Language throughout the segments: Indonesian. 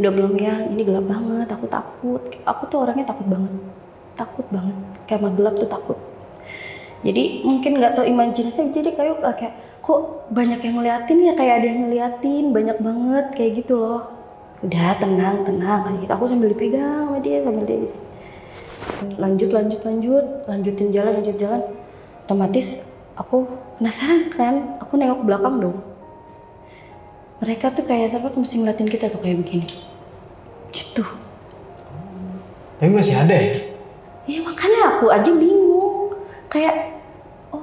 Udah belum ya, ini gelap banget, aku takut. Aku tuh orangnya takut banget. Takut banget. Kayak sama gelap tuh takut. Jadi mungkin nggak tahu imajinasi, jadi kayak kok banyak yang ngeliatin ya, kayak ada yang ngeliatin, banyak banget kayak gitu loh. Udah tenang kayak gitu. Aku sambil dipegang sama dia, sambil dia lanjutin jalan. Otomatis aku penasaran kan, aku nengok ke belakang dong. Mereka tuh kayak mesti ngeliatin kita tuh kayak begini. Gitu. Tapi masih ada ya? Iya makanya aku aja bingung. Kayak, oh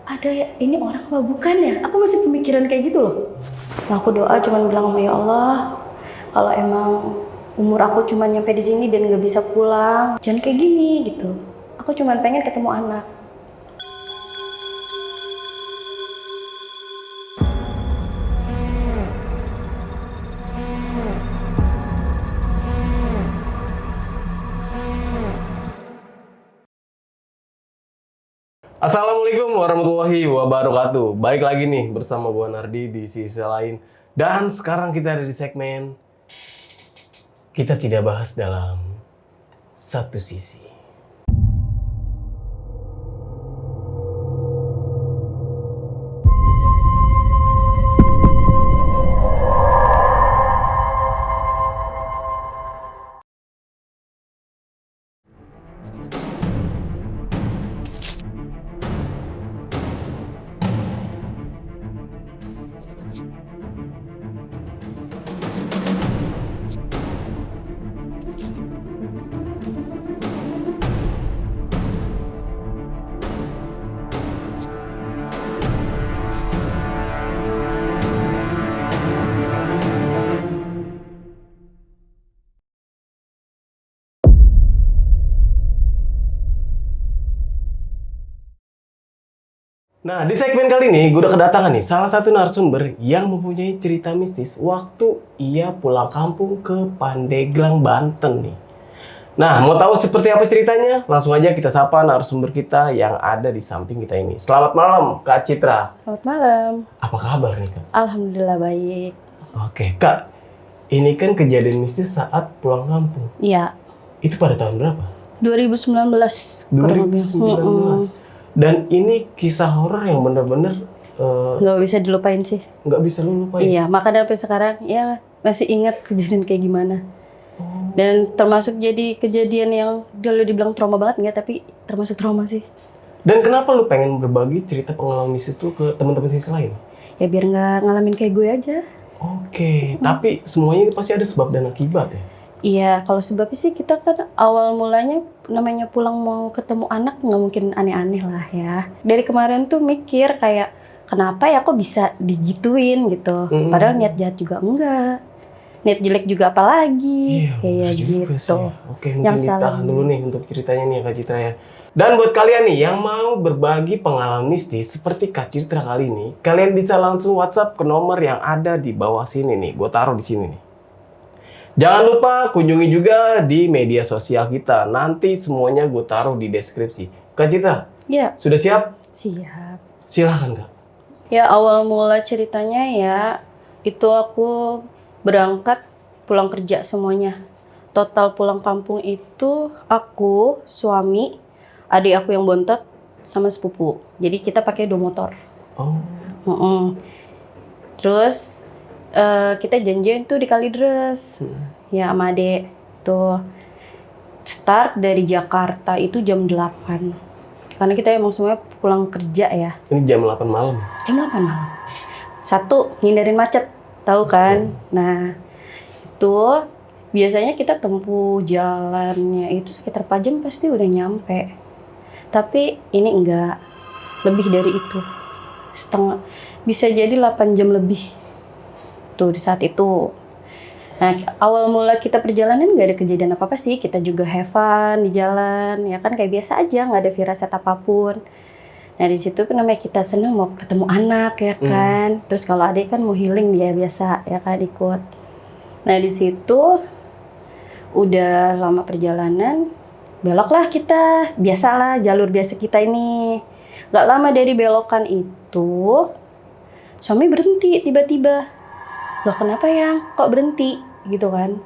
ada ya, ini orang apa bukan ya? Aku masih pemikiran kayak gitu loh. Nah, aku doa cuman bilang sama ya Allah, kalau emang umur aku cuma nyampe di sini dan nggak bisa pulang, jangan kayak gini gitu. Aku cuma pengen ketemu anak. Assalamualaikum warahmatullahi wabarakatuh. Balik lagi nih bersama gua Nardi di sisi lain. Dan sekarang kita ada di segmen kita tidak bahas dalam satu sisi. Nah, di segmen kali ini gue udah kedatangan nih salah satu narasumber yang mempunyai cerita mistis waktu ia pulang kampung ke Pandeglang, Banten nih. Nah, mau tahu seperti apa ceritanya? Langsung aja kita sapa narasumber kita yang ada di samping kita ini. Selamat malam, Kak Citra. Selamat malam. Apa kabar nih, Kak? Alhamdulillah baik. Oke, Kak. Ini kan kejadian mistis saat pulang kampung. Iya. Itu pada tahun berapa? 2019. 2019. Dan ini kisah horor yang bener-bener Nggak bisa dilupain sih. nggak bisa lu lupain. Iya, makanya sampai sekarang ya masih ingat kejadian kayak gimana. Dan termasuk jadi kejadian yang dulu dibilang trauma banget nggak, tapi termasuk trauma sih. Dan kenapa lu pengen berbagi cerita pengalaman mistis lu ke teman-teman sisi lain? Ya biar nggak ngalamin kayak gue aja. Oke, tapi semuanya itu pasti ada sebab dan akibat ya? Iya, kalau sebabnya sih kita kan awal mulanya namanya pulang mau ketemu anak nggak mungkin aneh-aneh lah ya. Dari kemarin tuh mikir kayak kenapa ya kok bisa digituin gitu. Padahal niat jahat juga enggak. Niat jelek juga apalagi. Iya, kayak bener juga gitu. sih ya. Oke, mungkin Yang ditahan salah. dulu nih untuk ceritanya nih ya Kak Citra ya. Dan buat kalian nih yang mau berbagi pengalaman mistis seperti Kak Citra kali ini, kalian bisa langsung WhatsApp ke nomor yang ada di bawah sini nih. Gue taruh di sini nih. Jangan lupa kunjungi juga di media sosial kita. Nanti semuanya gue taruh di deskripsi. Kak Citra, Ya, sudah siap? siap. Silahkan Kak. Ya awal mula ceritanya ya itu aku berangkat pulang kerja semuanya. Total pulang kampung itu aku, suami, adik aku yang bontot, sama sepupu. Jadi kita pakai 2 motor. Oh. Terus kita janjian tuh di Kalideres. Ya sama adek. Tuh start dari Jakarta itu jam 8. Karena kita emang semuanya pulang kerja ya. Ini jam 8 malam. Jam 8 malam. Satu, ngindarin macet. Tahu kan? Nah, itu biasanya kita tempuh jalannya itu sekitar 4 jam pasti udah nyampe. Tapi ini enggak. Lebih dari itu. Bisa jadi 8 jam lebih. Tuh di saat itu. Nah, awal mula kita perjalanan nggak ada kejadian apa-apa sih. Kita juga have fun di jalan. Ya kan kayak biasa aja, nggak ada firasat apapun. Nah di situ kan namanya kita seneng mau ketemu anak ya kan. Terus kalau adik kan mau healing dia biasa ya kan ikut. Nah di situ udah lama perjalanan, beloklah kita. Biasalah jalur biasa kita ini. Gak lama dari belokan itu, suami berhenti tiba-tiba. Loh kenapa yang? Kok berhenti? gitu kan.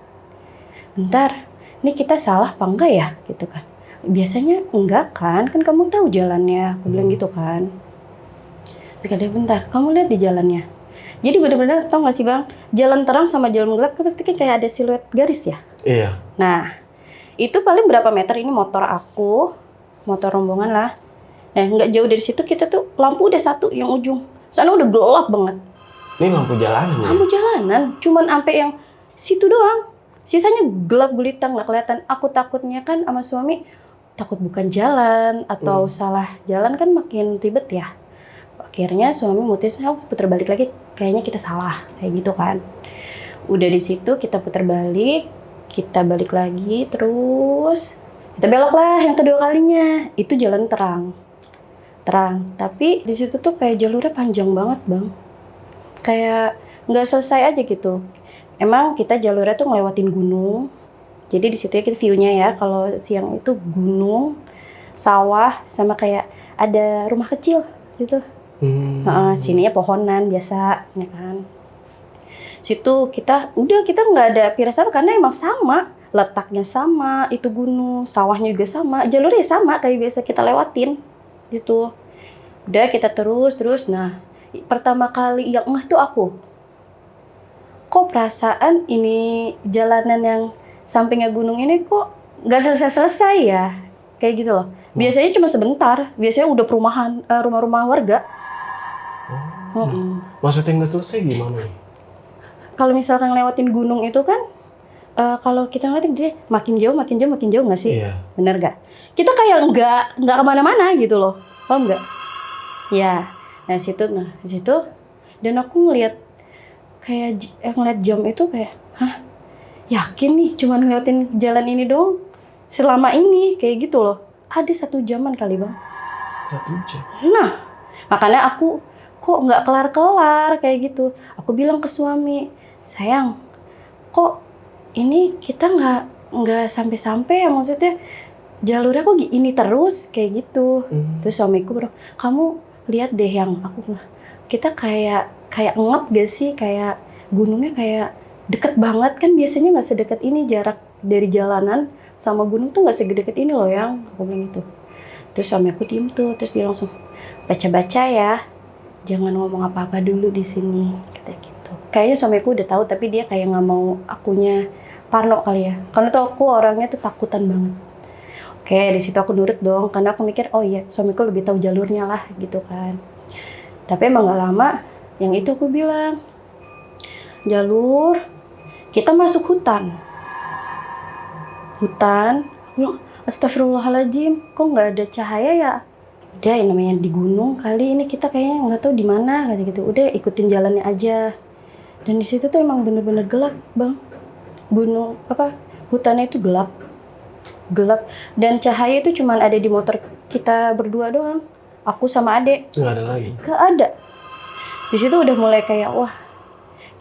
Bentar, ini kita salah apa enggak ya gitu kan. Biasanya enggak kan kamu tahu jalannya, aku bilang gitu kan. Tapi dia bentar, kamu lihat di jalannya. Jadi benar-benar tau gak sih bang, jalan terang sama jalan gelap kan pasti kayak ada siluet garis ya. Iya. Nah, itu paling berapa meter ini motor aku, motor rombongan lah. Nah, nggak jauh dari situ kita tuh lampu udah satu yang ujung. Sana udah gelap banget. Ini lampu jalanan ya? Lampu jalanan, cuman sampai yang situ doang. Sisanya gelap gulita nggak kelihatan. Aku takutnya kan sama suami takut bukan jalan atau salah jalan kan makin ribet ya. Akhirnya suami mutusin aku putar balik lagi, kayaknya kita salah kayak gitu kan. Udah di situ kita putar balik, kita balik lagi terus kita belok lah yang kedua kalinya. Itu jalan terang, tapi di situ tuh kayak jalurnya panjang banget bang, kayak nggak selesai aja gitu. Emang kita jalurnya tuh ngelewatin gunung, jadi di situ ya kita view-nya ya kalau siang itu gunung, sawah sama kayak ada rumah kecil gitu. Sininya pohonan biasa, ya kan. Situ kita nggak ada firasat karena emang sama, letaknya sama, itu gunung, sawahnya juga sama, jalurnya sama kayak biasa kita lewatin, gitu. Udah kita terus, nah pertama kali yang ngeh tuh aku, kok perasaan ini jalanan yang sampingnya gunung ini kok nggak selesai ya, kayak gitu loh. Biasanya cuma sebentar, biasanya udah perumahan, rumah-rumah warga. Maksudnya nggak selesai gimana nih? Kalau misalkan lewatin gunung itu kan, kalau kita ngeliatin dia makin jauh nggak sih? Iya. Bener gak? Kita kayak nggak kemana-mana gitu loh, paham nggak? Ya, di situ, dan aku ngeliat jam itu kayak, hah? Yakin nih cuman ngeliatin jalan ini doang? Selama ini kayak gitu loh. Ada 1 jaman kali bang. 1 jam? Nah, makanya aku kok nggak kelar-kelar kayak gitu. Aku bilang ke suami, sayang, kok ini kita nggak sampai-sampai ya, maksudnya jalurnya kok ini terus kayak gitu. Terus suamiku bilang, kamu lihat deh yang kita kayak ngap gak sih, kayak gunungnya kayak deket banget kan, biasanya nggak sedekat ini, jarak dari jalanan sama gunung tuh nggak sedekat ini loh yang, aku bilang gitu. Terus suami aku diem tuh, terus dia langsung baca-baca ya, jangan ngomong apa-apa dulu di sini, kata gitu. Kayaknya suamiku udah tahu, tapi dia kayak nggak mau akunya parno kali ya, karena tuh aku orangnya tuh takutan banget. Oke, di situ aku nurut dong, karena aku mikir, oh iya, suamiku lebih tahu jalurnya lah, gitu kan. Tapi emang nggak lama, yang itu aku bilang, jalur, kita masuk hutan. Astagfirullahaladzim, kok nggak ada cahaya ya? Udah, yang namanya di gunung kali ini kita kayaknya nggak tahu di mana kayak gitu. Udah ikutin jalannya aja. Dan di situ tuh emang bener-bener gelap bang. Hutannya itu gelap. Dan cahaya itu cuman ada di motor kita berdua doang. Aku sama adek. Nggak ada lagi? Nggak ada. Di situ udah mulai kayak wah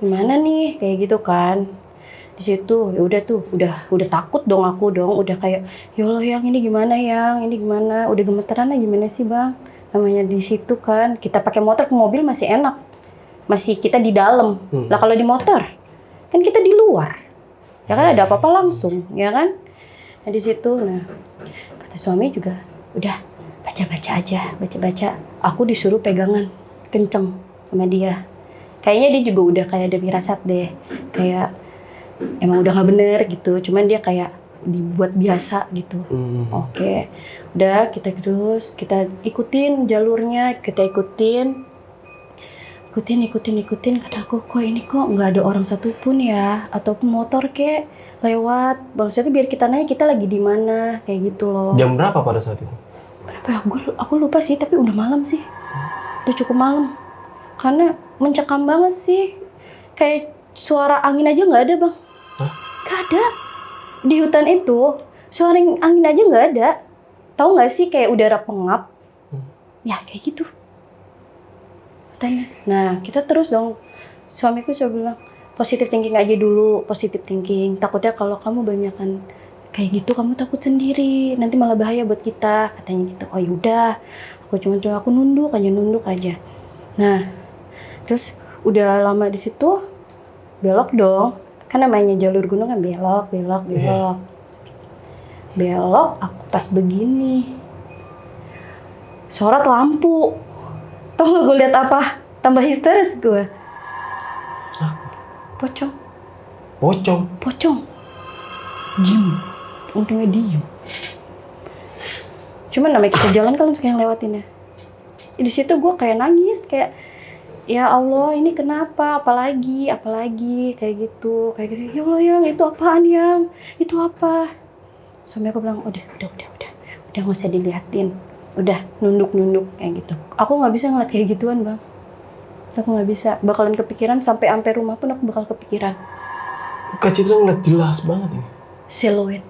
gimana nih kayak gitu kan. Di situ ya udah tuh udah takut dong aku dong, udah kayak ya Allah yang ini gimana, udah gemeteran lah, gimana sih bang, namanya di situ kan kita pakai motor, ke mobil masih enak, masih kita di dalam. Lah kalau di motor kan kita di luar ya kan, ada apa-apa langsung ya kan. Nah di situ kata suami juga udah baca aja, aku disuruh pegangan kenceng sama dia, kayaknya dia juga udah kayak ada firasat deh, kayak emang udah nggak bener gitu, cuman dia kayak dibuat biasa gitu. Oke, udah kita ikutin jalurnya, kita ikutin, kataku kok ini kok nggak ada orang satupun ya, ataupun motor kayak lewat, maksudnya biar kita nanya kita lagi di mana kayak gitu loh. Jam berapa pada saat itu? Berapa ya? Aku lupa sih, tapi udah malam sih, udah cukup malam, karena mencekam banget sih, kayak suara angin aja nggak ada bang. Gak ada. Di hutan itu suara angin aja nggak ada. Tahu nggak sih kayak udara pengap? Ya kayak gitu. Nah kita terus dong. Suamiku coba bilang positive thinking aja dulu, positive thinking. Takutnya kalau kamu banyakan kayak gitu kamu takut sendiri, nanti malah bahaya buat kita, katanya gitu. Oh yaudah, aku nunduk aja. Nah terus udah lama di situ, belok dong Kan namanya jalur gunung kan belok, belok, belok. Belok, aku pas begini. Sorot lampu. Tau gak gue lihat apa? Tambah histeris gue. Pocong. Pocong. Pocong. Diem. Untungnya diem. Cuman namanya kita jalan kan suka yang lewatin ya. Di situ gue kayak nangis, kayak ya Allah ini kenapa, apalagi kayak gitu, ya Allah yang itu apaan yang, itu apa? Suami aku bilang udah nggak usah diliatin, udah nunduk kayak gitu. Aku nggak bisa ngeliat kayak gituan bang, aku nggak bisa, bakalan kepikiran sampai rumah pun aku bakal kepikiran. Kak Citra ngeliat jelas banget ini. Siluet,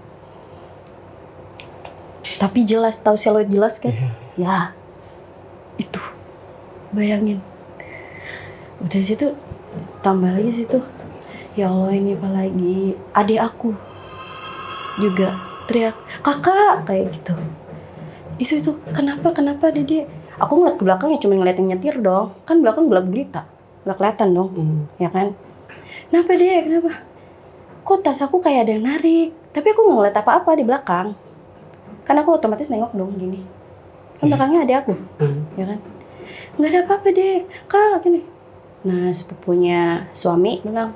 tapi jelas, tahu siluet jelas kan? Ya, itu, bayangin. Udah situ tambah lagi situ, ya Allah ini apa lagi, adik aku juga teriak kakak kayak gitu. Itu kenapa dede? Aku ngeliat ke belakangnya cuma ngeliat yang nyetir dong, kan belakang gelap gulita, nggak kelihatan dong, ya kan? Kenapa deh, kenapa? Kok tas aku kayak ada yang narik, tapi aku nggak ngeliat apa-apa di belakang, kan aku otomatis nengok dong gini, kan belakangnya ada aku, ya kan? Nggak ada apa-apa deh, kak gini. Nah sepupunya suami bilang,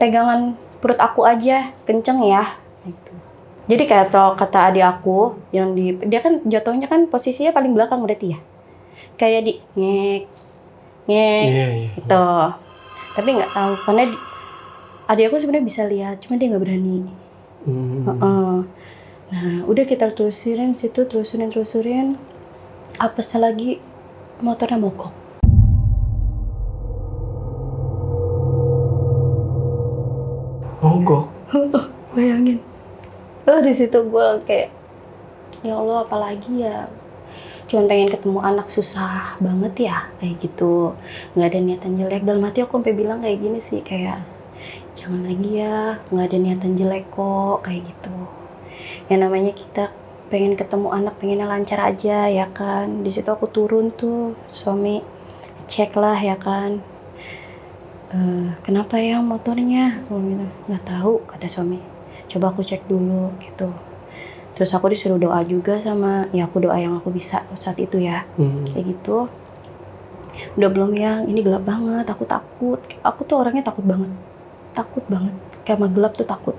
pegangan perut aku aja, kenceng ya. Gitu. Jadi kayak kata adik aku, dia kan jatuhnya kan posisinya paling belakang berarti ya. Kayak di ngek, gitu. Tapi nggak tahu, karena adik aku sebenarnya bisa lihat, cuma dia nggak berani. Nah udah kita telusurin situ, telusurin. Apes lagi, motornya mogok. Mogok. Bayangin. Di situ gue kayak ya Allah apalagi ya. Cuman pengen ketemu anak susah banget ya kayak gitu. Nggak ada niatan jelek. Dalam hati aku sampai bilang kayak gini sih, kayak jangan lagi ya, nggak ada niatan jelek kok kayak gitu. Yang namanya kita pengen ketemu anak, pengennya lancar aja ya kan. Di situ aku turun tuh, suami cek lah ya kan. Kenapa ya motornya? Gitu. Nggak tahu kata suami. Coba aku cek dulu gitu. Terus aku disuruh doa juga sama, ya aku doa yang aku bisa saat itu ya. Kayak gitu. Udah belum yang, ini gelap banget, aku takut. Aku tuh orangnya takut banget. Kayak sama gelap tuh takut.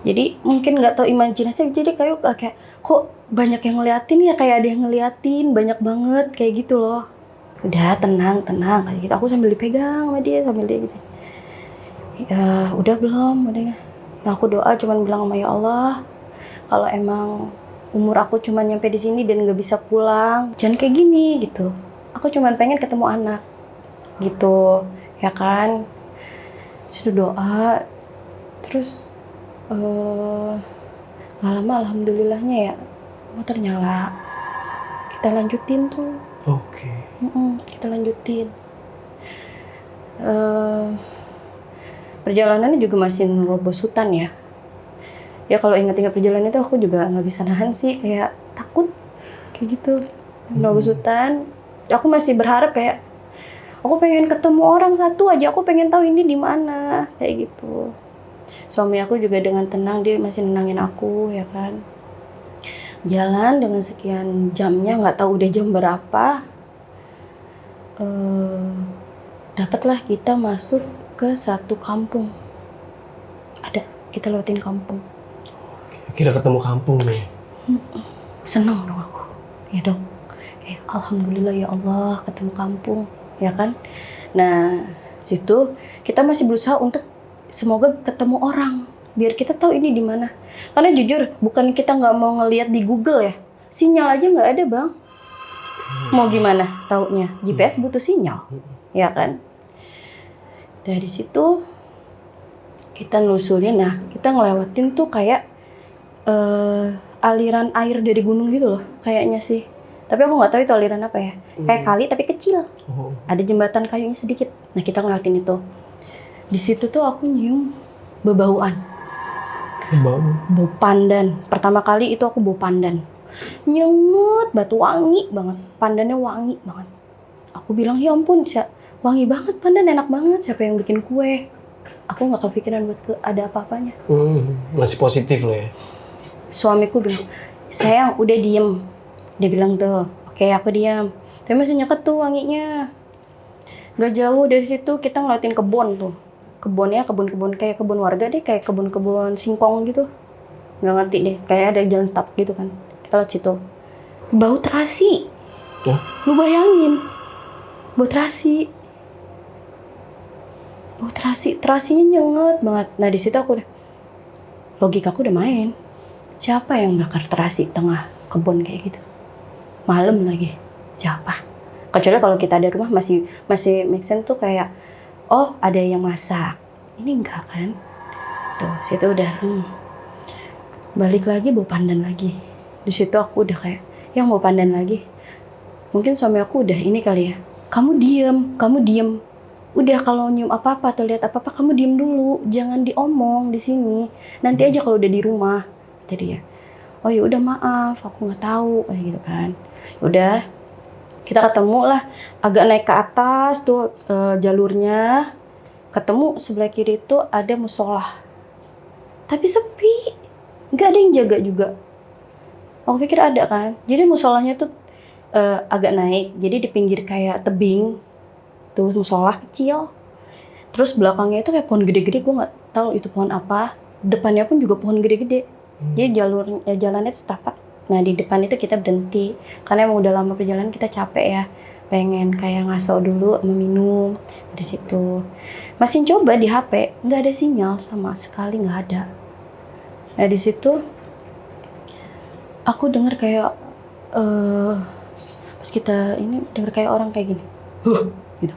Jadi mungkin nggak tahu imajinasi, jadi kayak kok banyak yang ngeliatin ya, kayak ada yang ngeliatin banyak banget kayak gitu loh. Udah tenang kayak gitu. Aku sambil dipegang sama dia, sambil dia gitu. Ya, udah belum, udah. Nah, aku doa cuman bilang sama ya Allah, kalau emang umur aku cuma nyampe di sini dan nggak bisa pulang, jangan kayak gini gitu. Aku cuma pengen ketemu anak, gitu, ya kan? Sudah doa, terus nggak lama alhamdulillahnya ya motor nyala. Kita lanjutin tuh. Oke. Kita lanjutin. Perjalanannya juga masih nerobos hutan ya. Ya kalau ingat-ingat perjalanan itu aku juga nggak bisa nahan sih, kayak takut kayak gitu. Nerobos hutan. Aku masih berharap kayak aku pengen ketemu orang satu aja, aku pengen tahu ini di mana kayak gitu. Suami aku juga dengan tenang, dia masih nenangin aku ya kan. Jalan dengan sekian jamnya, nggak tahu udah jam berapa. Dapatlah kita masuk ke satu kampung. Kita lewatin kampung. Kita ketemu kampung nih. Senang dong aku, ya dong. Alhamdulillah ya Allah ketemu kampung, ya kan. Nah situ kita masih berusaha untuk semoga ketemu orang, biar kita tahu ini di mana. Karena jujur bukan kita nggak mau ngelihat di Google ya, sinyal aja nggak ada bang. Mau gimana taunya? GPS butuh sinyal, ya kan. Dari situ kita nelusurin, nah kita ngelewatin tuh kayak aliran air dari gunung gitu loh, kayaknya sih. Tapi aku nggak tahu itu aliran apa ya. Kayak kali tapi kecil. Ada jembatan kayunya sedikit. Nah kita ngelewatin itu. Di situ tuh aku nyium bebauan. Bau pandan. Pertama kali itu aku bau pandan. Nyengut, batu wangi banget. Pandannya wangi banget. Aku bilang ya ampun, wangi banget pandan, enak banget. Siapa yang bikin kue? aku nggak kepikiran buat ada apa-apanya. Masih positif loh ya. Suamiku bilang, sayang udah diem. Dia bilang tuh, oke aku diam. Tapi masih nyekat tuh wanginya. Gak jauh dari situ kita ngeliatin kebun tuh. Kebunnya kebun-kebun kayak kebun warga deh, kayak kebun-kebun singkong gitu. Nggak ngerti deh, kayak ada jalan setapak gitu kan. Kita lihat situ. Bau terasi. Hah? Lu bayangin. Bau terasi. Bau terasi, terasinya nyengat banget. Nah di situ aku udah, logikaku udah main. Siapa yang bakar terasi tengah kebun kayak gitu? Malam lagi. Siapa? Kecuali kalau kita ada rumah masih make sense tuh kayak, oh ada yang masak. Ini enggak kan? Tuh, situ udah balik lagi bau pandan lagi. Di situ aku udah kayak, yang bau pandan lagi. Mungkin suami aku udah ini kali ya. Kamu diem. Udah kalau nyium apa-apa atau lihat apa-apa kamu diem dulu, jangan diomong di sini. Nanti aja kalau udah di rumah. Kata dia. Oh ya udah maaf, aku nggak tahu kayak gitu kan. Udah kita ketemu lah, agak naik ke atas tuh jalurnya. Ketemu sebelah kiri itu ada musola. Tapi sepi. Nggak ada yang jaga juga. Aku pikir ada kan. Jadi musolanya tuh agak naik. Jadi di pinggir kayak tebing. Tuh musola kecil. Terus belakangnya itu kayak pohon gede-gede, gue nggak tahu itu pohon apa. Depannya pun juga pohon gede-gede. Jadi jalannya itu setapak. Nah di depan itu kita berhenti. Karena emang udah lama perjalanan kita capek ya. Pengen kayak ngaso dulu sama minum. Di situ. Masih coba di HP, nggak ada sinyal sama sekali, nggak ada. Nah di situ aku dengar kayak pas kita ini dengar kayak orang kayak gini. Gitu.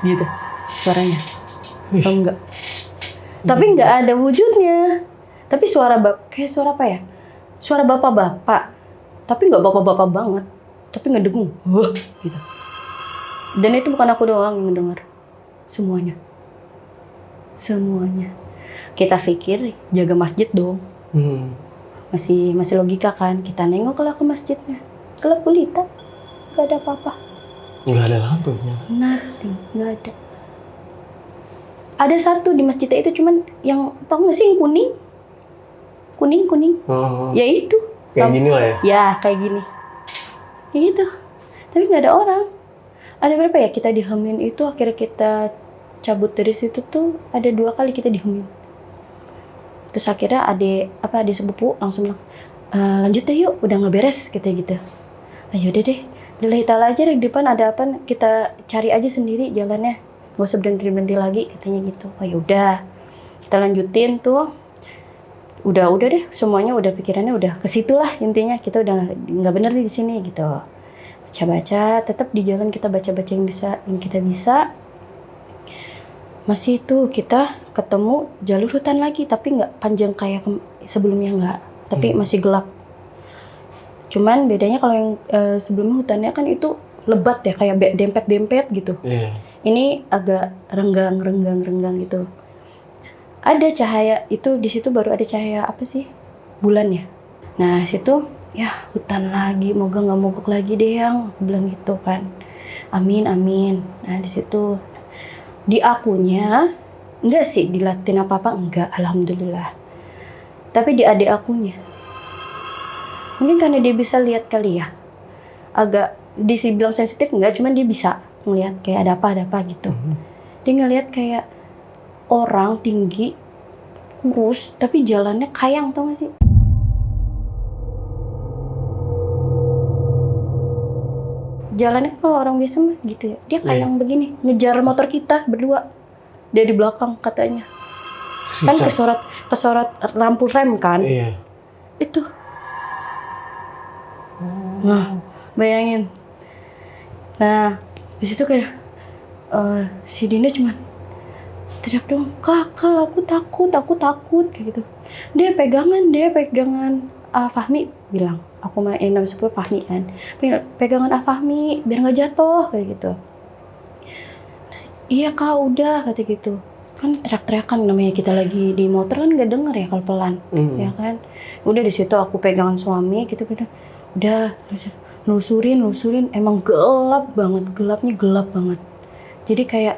Gitu suaranya. Tahu enggak? Tapi nggak ada wujudnya. Tapi kayak suara apa ya? Suara bapak-bapak. Tapi nggak bapak-bapak banget. Tapi ngedengung. Gitu. Dan itu bukan aku doang yang dengar. Semuanya. Kita pikir jaga masjid dong. Masih logika kan. Kita nengok lah ke masjidnya. Gelap gulita. Nggak ada apa-apa. Nggak ada lampunya. Nothing, nggak ada. Ada satu di masjidnya itu cuman yang tau nggak sih yang kuning? Kuning. Ya itu. Kayak gini lah ya? Ya kayak gini. Ya gitu. Tapi nggak ada orang. Ada berapa ya kita dihemin itu akhirnya kita cabut dari situ tuh ada 2 kali kita dihemin. Terus akhirnya adik sepupu langsung bilang lanjut deh yuk udah nggak beres gitu. Ayo deh. Lillahi ta'ala aja di depan ada apa kita cari aja sendiri jalannya. Gak usah berhenti lagi katanya gitu. Oh yaudah. Kita lanjutin tuh. Udah deh semuanya udah pikirannya udah ke situ lah intinya. Kita udah nggak bener nih di sini gitu. Baca-baca tetap di jalan kita baca-baca yang kita bisa. Masih itu kita ketemu jalur hutan lagi tapi nggak panjang kayak sebelumnya nggak. Tapi masih gelap. Cuman bedanya kalau yang sebelumnya hutannya kan itu lebat ya kayak dempet-dempet gitu. Yeah. Ini agak renggang gitu. Ada cahaya itu di situ baru ada cahaya apa sih? Bulan ya. Nah situ ya hutan lagi, moga nggak mogok lagi deh yang bilang gitu kan. Amin. Nah di situ di akunya enggak sih dilatin apa enggak, alhamdulillah. Tapi di adik akunya. Mungkin karena dia bisa lihat kali ya. Agak dibilang sensitif enggak, cuman dia bisa ngelihat kayak ada apa gitu. Dia ngelihat kayak orang tinggi, kurus, tapi jalannya kayang, tau gak sih? Jalannya kalau orang biasa mah gitu ya. Dia kayang begini, ngejar motor kita berdua dari belakang katanya. Kan kesorot lampu rem kan? Iya. Itu. Nah, bayangin. Nah, di situ kayak si Dinda cuma teriak dong, kakak aku takut kayak gitu. Dia pegangan Fahmi bilang, aku main nama sepupu Fahmi kan, pegangan Fahmi biar nggak jatuh kayak gitu. Iya kak udah kata gitu. Kan teriak-teriakan namanya kita lagi di motor kan nggak denger ya kalau pelan, ya kan. Udah di situ aku pegangan suami gitu. Udah nelusurin emang gelapnya gelap banget. Jadi kayak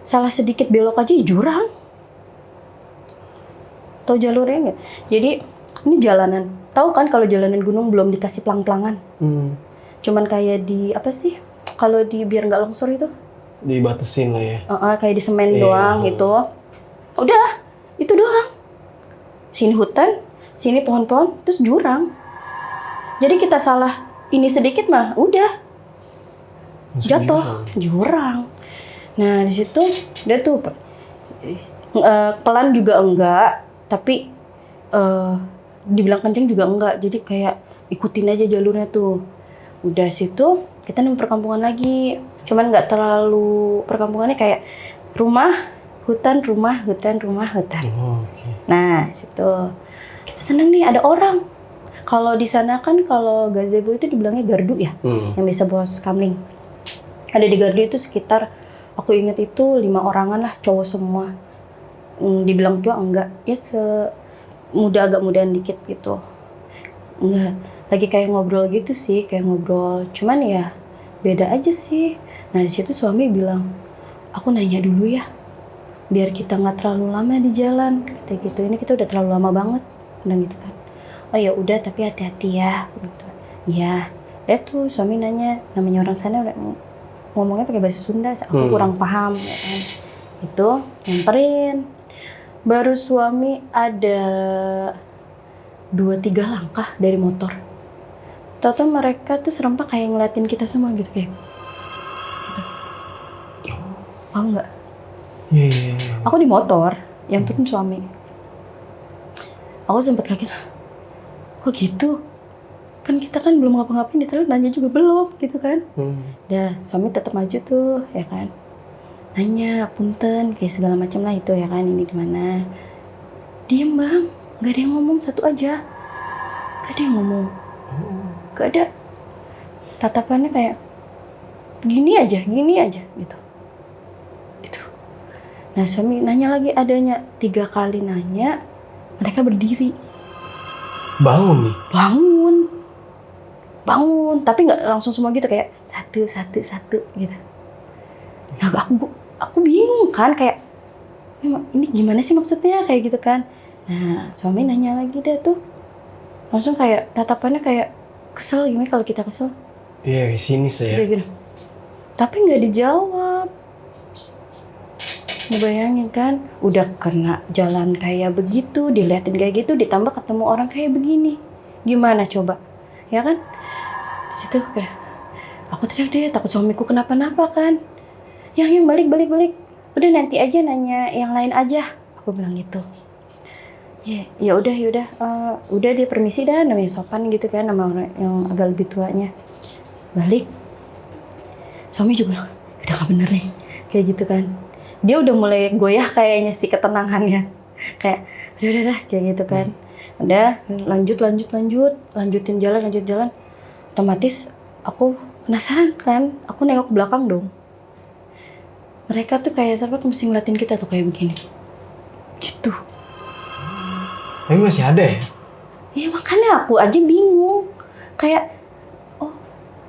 salah sedikit belok aja ya jurang. Tahu jalurnya nggak? Jadi ini jalanan. Tahu kan kalau jalanan gunung belum dikasih pelang-pelangan. Cuman kayak di apa sih? Kalau di biar nggak longsor itu? Dibatasin lah ya. Kayak di semen Iya. doang gitu. Udah, itu doang. Sini hutan, sini pohon-pohon, terus jurang. Jadi kita salah ini sedikit mah, udah Masuk jatuh jurang. Nah di situ dia tuh pelan juga enggak, tapi dibilang kenceng juga enggak. Jadi kayak ikutin aja jalurnya tuh. Udah situ kita nemu perkampungan lagi. Cuman nggak terlalu perkampungannya kayak rumah, hutan, rumah, hutan, rumah, hutan. Oke. Nah situ kita seneng nih ada orang. Kalau di sana kan kalau gazebo itu dibilangnya gardu ya, yang bisa bawa kamling. Ada di gardu itu sekitar, aku ingat itu 5 orangan lah, cowok semua. Dibilang tua enggak, ya agak mudahan dikit gitu. Enggak, lagi kayak ngobrol gitu sih, kayak ngobrol. Cuman ya beda aja sih. Nah di situ suami bilang, aku nanya dulu ya, biar kita nggak terlalu lama di jalan, kata gitu. Ini kita udah terlalu lama banget, bilang gitu kan. Oh ya udah, tapi hati-hati ya. Gitu. Ya, tuh suami nanya, namanya orang sana udah ngomongnya pakai bahasa Sunda, aku kurang paham. Ya kan. Itu nyamperin. Baru suami ada 2-3 langkah dari motor. Tahu-tahu mereka tuh serempak kayak ngeliatin kita semua gitu kayak. Gitu. Paham nggak? Iya. Aku di motor, yang turun suami. Aku sempat kaget. Kok gitu? Kan kita kan belum ngapa-ngapain, ditaruh nanya juga belum gitu kan. Dah, suami tetap maju tuh, ya kan. Nanya, punten, kayak segala macam lah itu ya kan, ini di mana. Diem bang, gak ada yang ngomong, satu aja. Gak ada yang ngomong. Gak ada. Tatapannya kayak, gini aja gitu. Gitu. Nah suami nanya lagi, adanya 3 kali nanya, mereka berdiri. Bangun nih? Bangun, tapi nggak langsung semua gitu, kayak satu gitu. Ya aku bingung kan, kayak ini gimana sih maksudnya kayak gitu kan. Nah suami nanya lagi deh tuh, langsung kayak tatapannya kayak kesel, gimana kalau kita kesel? Iya, kesini saya. Gitu. Tapi nggak dijawab. Bayangin kan, udah kena jalan kayak begitu, diliatin kayak gitu, ditambah ketemu orang kayak begini. Gimana coba? Ya kan? Di situ aku teriak deh, takut suamiku kenapa-napa kan. Yang balik. Udah nanti aja nanya yang lain aja. Aku bilang gitu. Ya udah. Udah dia permisi dah, namanya sopan gitu kan sama orang yang agak lebih tuanya. Balik. Suami juga bilang, udah gak bener nih. Kayak gitu kan. Dia udah mulai goyah kayaknya sih ketenangannya. Kayak udah kayak gitu kan. Udah lanjutin jalan. Otomatis aku penasaran kan. Aku nengok ke belakang dong. Mereka tuh kayak mesti ngeliatin kita tuh kayak begini. Gitu. Tapi masih ada ya? Iya makanya aku aja bingung. Kayak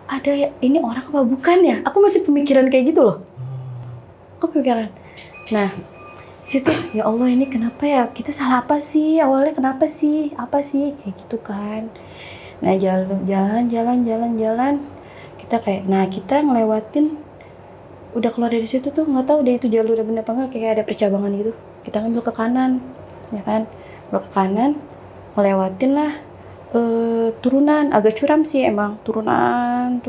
ada ya, ini orang apa bukan ya? Aku masih pemikiran kayak gitu loh. Aku pemikiran. Nah, situ ya Allah ini kenapa ya? Kita salah apa sih? Awalnya kenapa sih? Apa sih? Kayak gitu kan. Nah, jalan. Kita kayak, kita ngelewatin, udah keluar dari situ tuh nggak tahu deh itu jalur bener apa enggak, kayak ada percabangan gitu. Kita ngambil ke kanan, ya kan? Belok ke kanan, ngelewatin lah turunan, agak curam sih emang, turunan.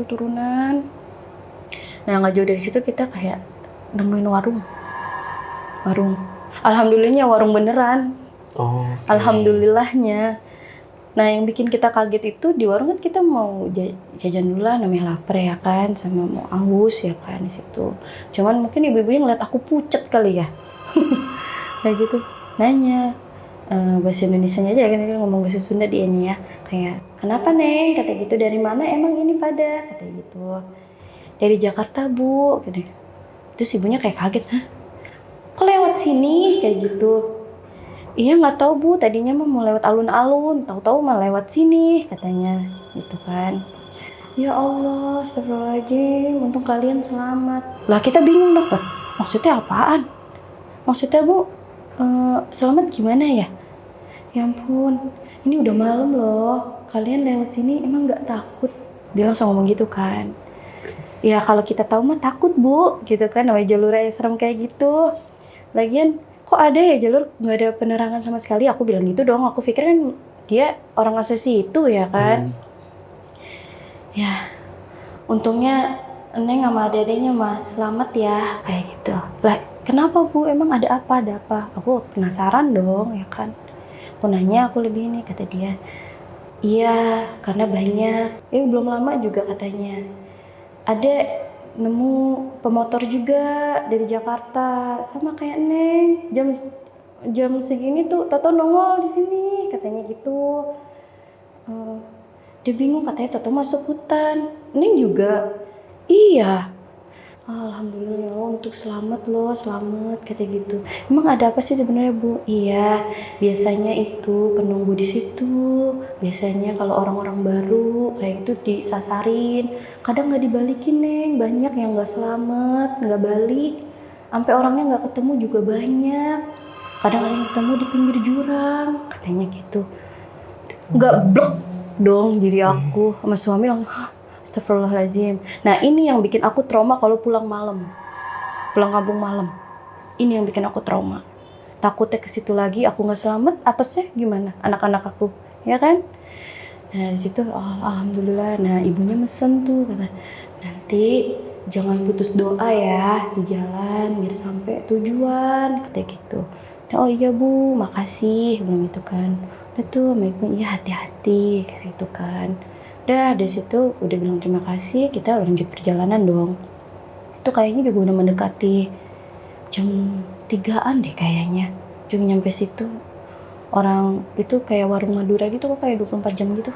Nah, nggak jauh dari situ kita kayak nemuin warung. Alhamdulillahnya warung beneran. Okay. Alhamdulillahnya. Nah, yang bikin kita kaget itu di warung kan kita mau jajan dulu lah, namanya lapar ya kan, sama mau haus ya kan di situ. Cuman mungkin ibu-ibunya ngeliat aku pucet kali ya. Kayak gitu. Nanya bahasa Indonesianya aja kan, dia ngomong bahasa Sunda dianya ya. Kayak, "Kenapa, Neng?" Kata gitu. "Dari mana emang ini pada?" Kata gitu. "Dari Jakarta, Bu." Gitu. Terus ibunya kayak kaget, "Hah? Kok lewat sini?" Kayak gitu. "Iya nggak tahu Bu, tadinya mau lewat alun-alun, tahu-tahu malah lewat sini," katanya, gitu kan. Ya Allah, astagfirullahaladzim, untung kalian selamat. Lah kita bingung dong, Maksudnya apaan? Maksudnya Bu, selamat gimana ya? Ya ampun, ini udah malam loh. Kalian lewat sini emang nggak takut? Dia langsung ngomong gitu kan. Ya kalau kita tahu mah takut Bu, gitu kan. Namanya jalur yang serem kayak gitu. Lagian kok ada ya jalur nggak ada penerangan sama sekali? Aku bilang gitu dong. Aku pikir kan dia orang asli situ ya kan. Ya, untungnya Neng sama adek-adeknya mah selamat ya kayak gitu. Lah, kenapa Bu? Emang ada apa? Ada apa? Aku penasaran dong ya kan. Aku nanya, aku lebih ini, kata dia. Iya, karena banyak. Belum lama juga katanya. Ada nemu pemotor juga dari Jakarta, sama kayak Neng. Jam segini tuh Toto nongol di sini, katanya gitu. Dia bingung katanya Toto masuk hutan. Neng juga. Iya. Alhamdulillah ya Allah, untuk selamat loh, selamat kata gitu. Emang ada apa sih sebenarnya Bu? Iya, biasanya itu penunggu di situ. Biasanya kalau orang-orang baru kayak gitu disasarin. Kadang nggak dibalikin Neng, banyak yang nggak selamat, nggak balik. Sampai orangnya nggak ketemu juga banyak. Kadang ada yang ketemu di pinggir jurang, katanya gitu. Nggak blok dong, jadi aku sama suami langsung. Astagfirullahaladzim. Nah ini yang bikin aku trauma kalau pulang malam. Pulang kampung malam. Ini yang bikin aku trauma. Takutnya ke situ lagi aku nggak selamat, apa sih gimana anak-anak aku, ya kan? Nah di situ alhamdulillah. Nah ibunya mesen tuh kata, nanti jangan putus doa ya di jalan biar sampai tujuan, kata gitu. Nah, oh iya Bu, makasih, bilang gitu kan. Udah tuh sama ibu, iya hati-hati kayak gitu kan. Udah dari situ udah bilang terima kasih, kita lanjut perjalanan dong. Itu kayaknya juga udah mendekati jam 3-an deh kayaknya. Juga nyampe situ. Orang itu kayak warung Madura gitu kok, kayak 24 jam gitu.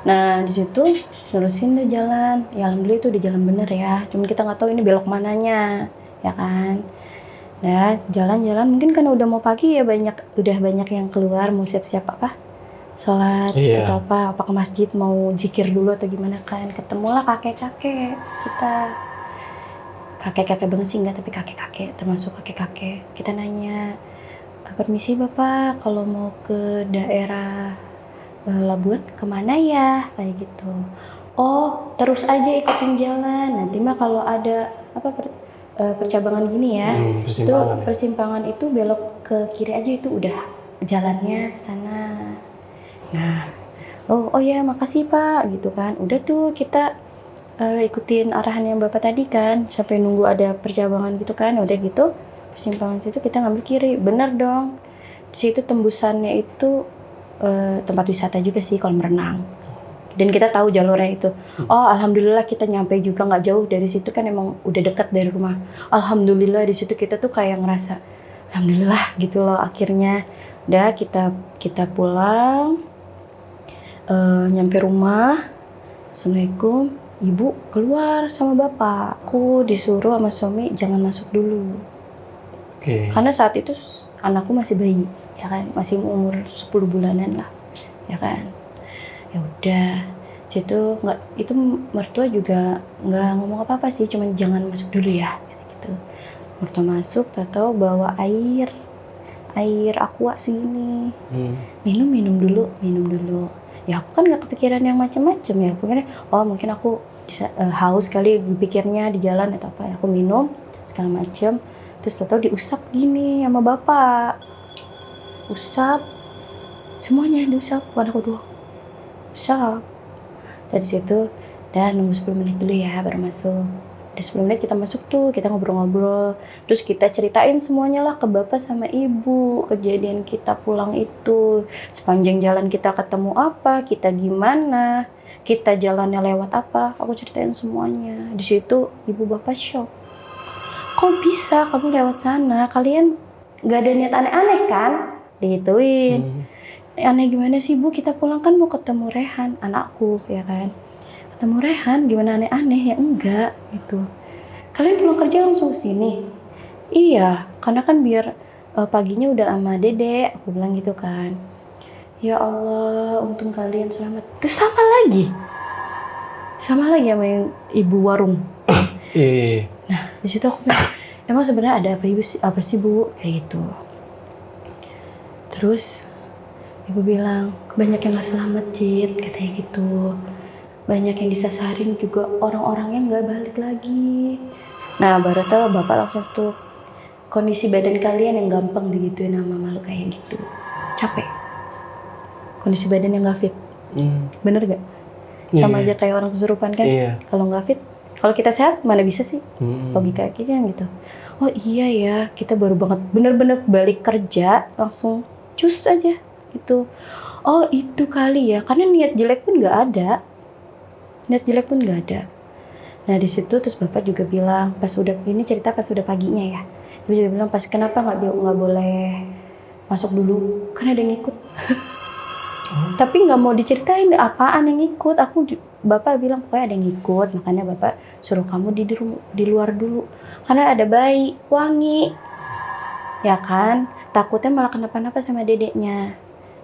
Nah di situ terusin deh jalan. Ya alhamdulillah itu udah jalan bener ya. Cuma kita nggak tahu ini belok mananya, ya kan. Nah jalan-jalan mungkin karena udah mau pagi ya udah banyak yang keluar mau siap-siap apa, sholat atau apa ke masjid mau zikir dulu atau gimana kan. Ketemulah kakek-kakek kita. Kakek-kakek banget sih enggak, tapi kakek-kakek, termasuk kakek-kakek. Kita nanya, permisi Bapak, kalau mau ke daerah Labuan kemana ya? Kayak gitu. Oh, terus aja ikutin jalan. Nanti mah kalau ada apa percabangan gini ya, itu persimpangan itu belok ke kiri aja, itu udah jalannya ke sana. Nah, oh ya makasih Pak, gitu kan. Udah tuh kita ikutin arahan yang Bapak tadi kan, sampai nunggu ada percabangan gitu kan. Udah gitu, persimpangan situ kita ngambil kiri. Bener dong. Di situ tembusannya itu tempat wisata juga sih, kolam renang. Dan kita tahu jalurnya itu. Oh, alhamdulillah kita nyampe juga nggak jauh dari situ kan, emang udah dekat dari rumah. Alhamdulillah di situ kita tuh kayak ngerasa alhamdulillah gitu loh akhirnya. Udah kita pulang. Nyampe rumah, assalamualaikum, ibu keluar sama bapak. Aku disuruh sama suami jangan masuk dulu. Karena saat itu anakku masih bayi, ya kan, masih umur 10 bulanan lah, ya kan. Ya udah, situ nggak, itu mertua juga nggak ngomong apa-apa sih, cuman jangan masuk dulu ya, gitu. Mertua masuk, tahu bawa air aqua segini, minum dulu. Ya aku kan nggak kepikiran yang macam-macam ya, aku kira oh mungkin aku bisa haus kali, berpikirnya di jalan atau apa. Aku minum segala macam, terus tahu diusap gini sama bapak, usap semuanya, diusap anakku doang, usap. Dari situ dan nunggu 10 menit dulu ya baru masuk. Udah 10 menit kita masuk tuh, kita ngobrol-ngobrol. Terus kita ceritain semuanya lah ke bapak sama ibu, kejadian kita pulang itu. Sepanjang jalan kita ketemu apa, kita gimana, kita jalannya lewat apa, aku ceritain semuanya. Di situ ibu bapak shock. Kok bisa kamu lewat sana? Kalian gak ada niat aneh-aneh kan? Digituin. Aneh gimana sih Bu? Kita pulang kan mau ketemu Rehan, anakku, ya kan? Ketemu Rehan, gimana aneh-aneh? Ya enggak, gitu. Kalian pulang kerja langsung sini? Iya, karena kan biar paginya udah sama Dede, aku bilang gitu kan. Ya Allah, untung kalian selamat. Terus sama lagi sama yang ibu warung. Di situ aku bilang, emang sebenarnya ada apa sih Bu, kayak gitu. Terus ibu bilang, banyak yang nggak selamat Cid, katanya gitu. Banyak yang disasarin juga orang-orangnya nggak balik lagi. Nah baru tahu bapak langsung tuh, kondisi badan kalian yang gampang digituin sama makhluk kayak gitu. Capek. Kondisi badan yang nggak fit. Bener gak? Sama aja kayak orang kesurupan kan. Kalau nggak fit, kalau kita sehat mana bisa sih? Logika kita gitu. Oh iya ya, kita baru banget bener-bener balik kerja langsung cus aja gitu. Oh itu kali ya, karena niat jelek pun nggak ada. Nah di situ terus bapak juga bilang pas udah ini cerita pas udah paginya ya. Dia juga bilang pas kenapa nggak boleh masuk dulu, karena ada yang ikut. Tapi nggak mau diceritain apaan yang ikut. Bapak bilang pokoknya ada yang ikut, makanya bapak suruh kamu di luar dulu. Karena ada bayi wangi, ya kan? Takutnya malah kenapa-napa sama dedeknya.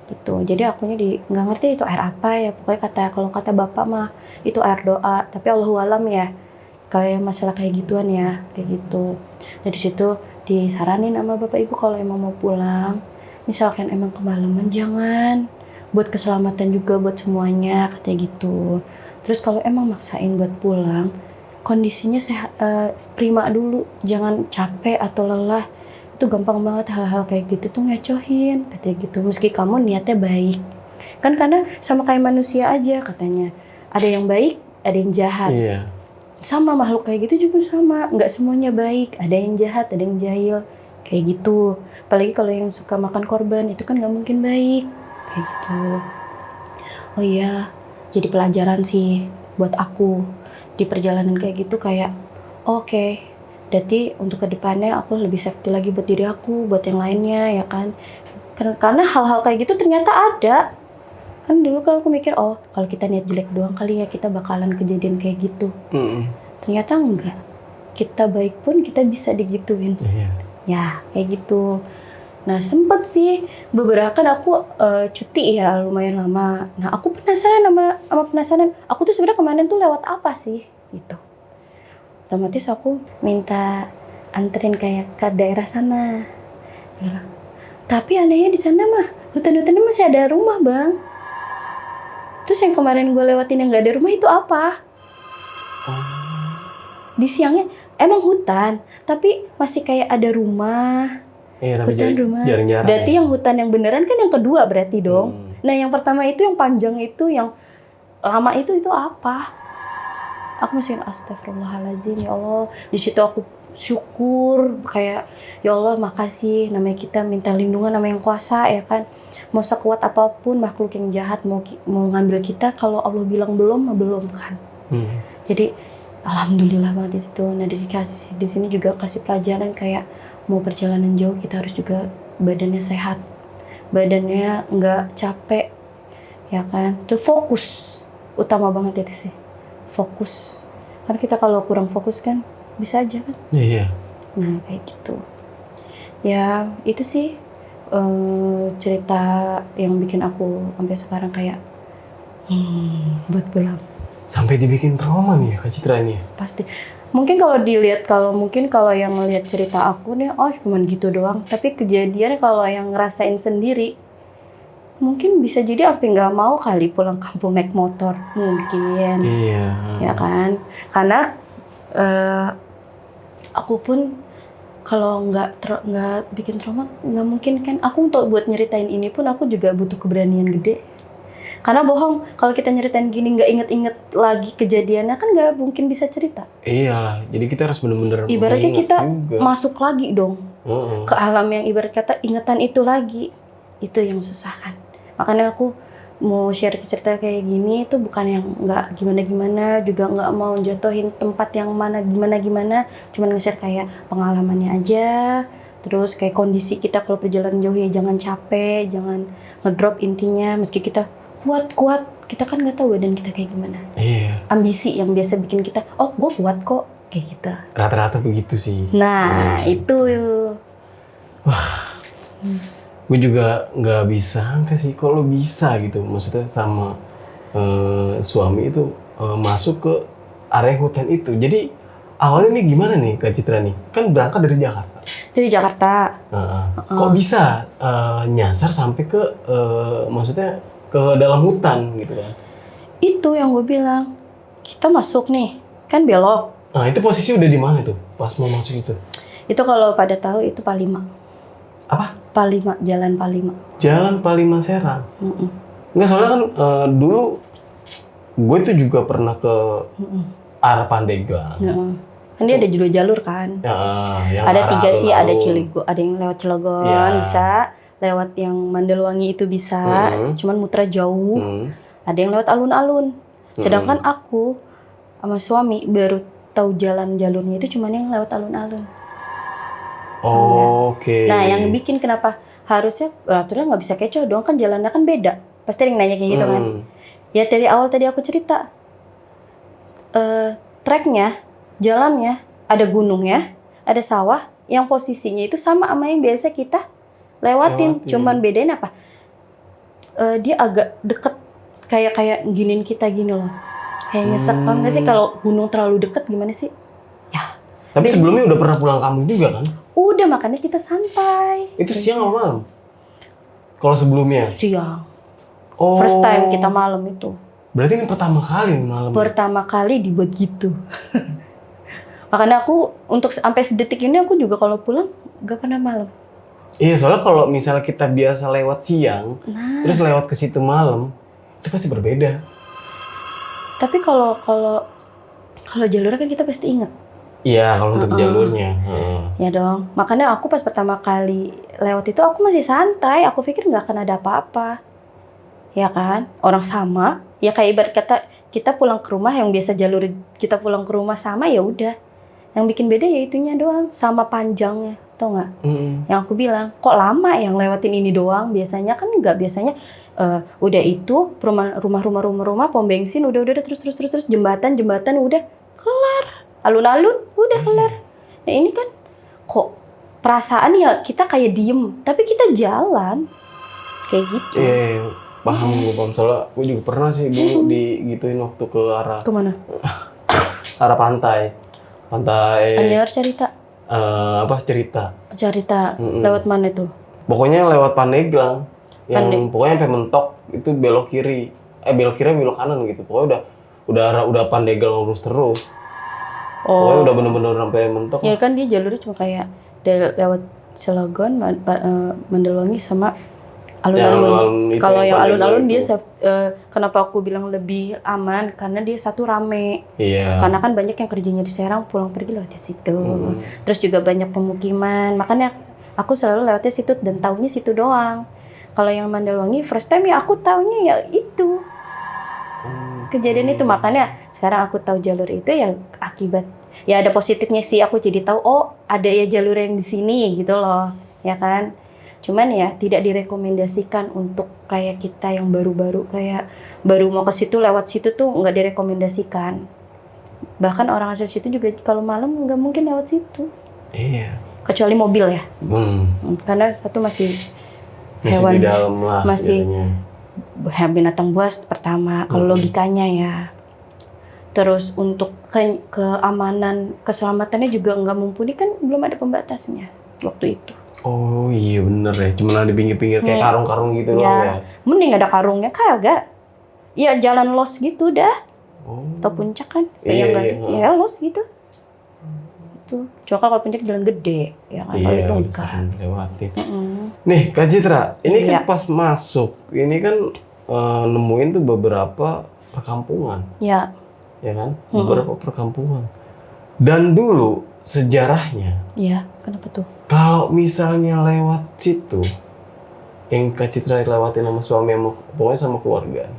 Gitu. Jadi akunya nggak ngerti itu air apa ya. Pokoknya kalau kata bapak mah itu air doa. Tapi Allahualam ya. Kayak masalah kayak gituan ya, kayak gitu. Dari situ disaranin sama bapak ibu kalau emang mau pulang, misalkan emang kemalaman jangan. Buat keselamatan juga buat semuanya, katanya gitu. Terus kalau emang maksain buat pulang, kondisinya sehat, prima dulu, jangan capek atau lelah. Itu gampang banget hal-hal kayak gitu tuh ngecohin, katanya gitu. Meski kamu niatnya baik, kan karena sama kayak manusia aja katanya. Ada yang baik, ada yang jahat. Sama makhluk kayak gitu juga sama, nggak semuanya baik. Ada yang jahat, ada yang jahil, kayak gitu. Apalagi kalau yang suka makan korban itu kan nggak mungkin baik, kayak gitu. Oh iya, jadi pelajaran sih buat aku di perjalanan kayak gitu kayak oke. Berarti untuk kedepannya aku lebih safety lagi buat diri aku, buat yang lainnya ya kan. Karena hal-hal kayak gitu ternyata ada. Kan dulu kan aku mikir, oh kalau kita niat jelek doang kali ya kita bakalan kejadian kayak gitu. Ternyata enggak. Kita baik pun kita bisa digituin. Ya kayak gitu. Nah sempet sih beberapa kan aku cuti ya lumayan lama. Nah aku penasaran penasaran. Aku tuh sebenarnya kemarin tuh lewat apa sih gitu. Otomatis aku minta anterin kayak ke daerah sana. Ya. Tapi anehnya di sana mah hutan-hutannya masih ada rumah bang. Terus yang kemarin gue lewatin yang gak ada rumah itu apa? Di siangnya emang hutan, tapi masih kayak ada rumah. Tapi rumah. jarang-jarang. Berarti yang hutan yang beneran kan yang kedua berarti dong. Nah yang pertama itu yang panjang itu, yang lama itu apa? Aku masih astagfirullahaladzim ya Allah. Di situ aku syukur kayak ya Allah makasih, namanya kita minta lindungan sama yang kuasa ya kan. Mau sekuat apapun makhluk yang jahat mau ngambil kita, kalau Allah bilang belum kan. Jadi alhamdulillah banget di situ. Nah di sini juga kasih pelajaran kayak mau perjalanan jauh kita harus juga badannya sehat, badannya nggak capek ya kan. Itu fokus utama banget itu sih, fokus. Karena kita kalau kurang fokus kan bisa aja kan. Nah kayak gitu ya. Itu sih cerita yang bikin aku sampai sekarang kayak buat pulang. Sampai dibikin trauma nih ya Kak Citra ini. Pasti. Mungkin kalau yang ngelihat cerita aku nih, oh cuman gitu doang. Tapi kejadian kalau yang ngerasain sendiri, mungkin bisa jadi sampai nggak mau kali pulang kampung naik motor. Mungkin. Ya kan? Karena aku pun kalau nggak bikin trauma, nggak mungkin kan. Aku untuk buat nyeritain ini pun aku juga butuh keberanian gede. Karena bohong, kalau kita nyeritain gini nggak inget-inget lagi kejadiannya kan nggak mungkin bisa cerita. Iyalah, jadi kita harus bener-bener ibaratnya kita juga masuk lagi dong ke alam yang ibarat kata ingatan itu lagi. Itu yang susah kan. Makanya aku mau share cerita kayak gini itu bukan yang nggak gimana-gimana, juga nggak mau jatuhin tempat yang mana gimana-gimana, cuman nge-share kayak pengalamannya aja. Terus kayak kondisi kita kalau perjalanan jauh ya jangan capek, jangan ngedrop intinya. Meski kita kuat, kita kan nggak tahu badan kita kayak gimana. Ambisi yang biasa bikin kita, oh gue kuat kok, kayak gitu. Rata-rata begitu sih. Nah itu. Wah. Gue juga nggak bisa angka sih kalau bisa gitu, maksudnya sama suami itu masuk ke area hutan itu. Jadi awalnya nih gimana nih Kak Citra nih? Kan berangkat dari Jakarta. Dari Jakarta. Kok bisa nyasar sampai ke maksudnya ke dalam hutan gitu kan? Itu yang gue bilang. Kita masuk nih, kan belok. Nah, itu posisi udah di mana tuh pas mau masuk itu? Itu kalau pada tahu itu Palima. Apa? Palima, Jalan Palima. Jalan Palima Serang. Mm-mm. Enggak, soalnya kan dulu gue tuh juga pernah ke arah Pandeglang. Mm-mm. Kan dia ada dua jalur kan. Ya, yang Ada arah 3 sih, ada alun-alun. Cilegon, ada yang lewat Cilegon Ya. bisa, lewat yang Mandalwangi itu bisa, cuman muter jauh. Ada yang lewat alun-alun. Sedangkan aku sama suami baru tahu jalan jalurnya itu cuman yang lewat alun-alun. Oke. Nah, yang bikin kenapa harusnya aturan nggak bisa kecoh dong, kan jalannya kan beda. Pasti ada yang nanya kayak gitu kan. Ya dari awal tadi aku cerita, treknya, jalannya, ada gunungnya, ada sawah, yang posisinya itu sama yang biasa kita lewatin. Cuman bedain apa? Dia agak deket, kayak giniin kita gini loh. Kayak nyesek, paham nggak sih kalau gunung terlalu deket gimana sih? Ya. Tapi sebelumnya udah pernah pulang kampung juga kan? Udah, makanya kita santai. Itu siang atau malam? Kalau sebelumnya? Siang. Oh. First time kita malam itu. Berarti ini pertama kali malam? Pertama kali dibuat gitu. Makanya aku untuk sampai sedetik ini aku juga kalau pulang gak pernah malam. Iya, soalnya kalau misalnya kita biasa lewat siang, terus lewat ke situ malam, itu pasti berbeda. Tapi kalau jalurnya kan kita pasti ingat. Iya, kalau untuk jalurnya. Ya dong. Makanya aku pas pertama kali lewat itu aku masih santai. Aku pikir nggak akan ada apa-apa. Ya kan? Orang sama. Ya kayak ibarat kata kita pulang ke rumah yang biasa jalur kita pulang ke rumah sama, ya udah. Yang bikin beda ya itunya doang, sama panjangnya. Tau nggak? Yang aku bilang, kok lama yang lewatin ini doang? Biasanya kan nggak, biasanya udah itu rumah pom bensin udah terus jembatan udah kelar, alun-alun udah kelar. Nah ini kan kok perasaan ya kita kayak diem tapi kita jalan kayak gitu. Paham gue, paham. Soalnya gue juga pernah sih dulu digituin waktu ke arah kemana? arah pantai Anyar cerita cerita lewat mana tuh? Pokoknya lewat Pandeglang. Yang pokoknya sampai mentok itu belok kiri belok kanan gitu. Pokoknya udah Pandeglang lurus terus. Pokoknya udah bener-bener sampai mentok. Ya kan dia jalurnya cuma kayak lewat Cilegon, Mandalwangi sama alun-alun. Kalau yang alun-alun dia kenapa aku bilang lebih aman karena dia satu rame. Iya. Karena kan banyak yang kerjanya di Serang pulang pergi lewat situ. Terus juga banyak pemukiman. Makanya aku selalu lewatnya situ dan taunya situ doang. Kalau yang Mandalwangi first time ya aku taunya ya itu. Kejadian itu, makanya sekarang aku tahu jalur itu ya akibat ya ada positifnya sih, aku jadi tahu oh ada ya jalur yang di sini gitu loh, ya kan. Cuman ya tidak direkomendasikan untuk kayak kita yang baru-baru kayak baru mau ke situ lewat situ tuh nggak direkomendasikan. Bahkan orang asal situ juga kalau malam nggak mungkin lewat situ. Iya. Kecuali mobil ya. Karena satu masih hewan di dalam lah, masih jadinya. Binatang buas pertama kalau logikanya ya. Terus untuk keamanan keselamatannya juga nggak mumpuni kan, belum ada pembatasnya waktu itu. Oh iya bener ya, cuma di pinggir-pinggir kayak karung-karung gitu loh ya. Mending ada karungnya kagak. Ya jalan los gitu dah. Atau puncak kan? Ya los gitu. Tuh. Cuma kalau puncak jalan gede, ya kan? Kalau itu enggak. Lewatin. Nih Kak Citra, ini kan pas masuk, ini kan nemuin tuh beberapa perkampungan. Ya. Ya kan? Beberapa perkampungan. Dan dulu sejarahnya. Iya, kenapa tuh? Kalau misalnya lewat situ, yang Kak Citra lewatin sama suami, pokoknya sama keluarga,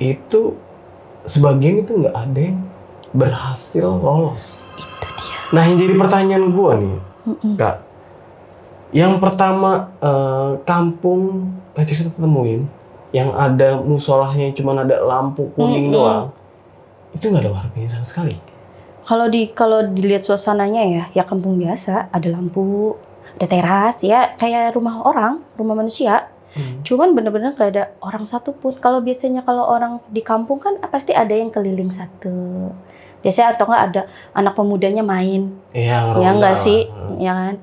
itu sebagian itu nggak ada yang berhasil lolos. Itu dia. Nah, yang jadi pertanyaan gue nih, Kak, yang pertama kampung Kak Citra temuin, yang ada musolahnya cuma ada lampu kuning doang, itu nggak ada warganya sama sekali. Kalau dilihat suasananya ya kampung biasa, ada lampu, ada teras, ya kayak rumah orang, rumah manusia. Cuman bener-bener gak ada orang satu pun. Kalau biasanya kalau orang di kampung kan pasti ada yang keliling satu, Biasanya atau nggak ada anak pemudanya main. Iya, Ya nggak ngeronda sih, lah. ya kan?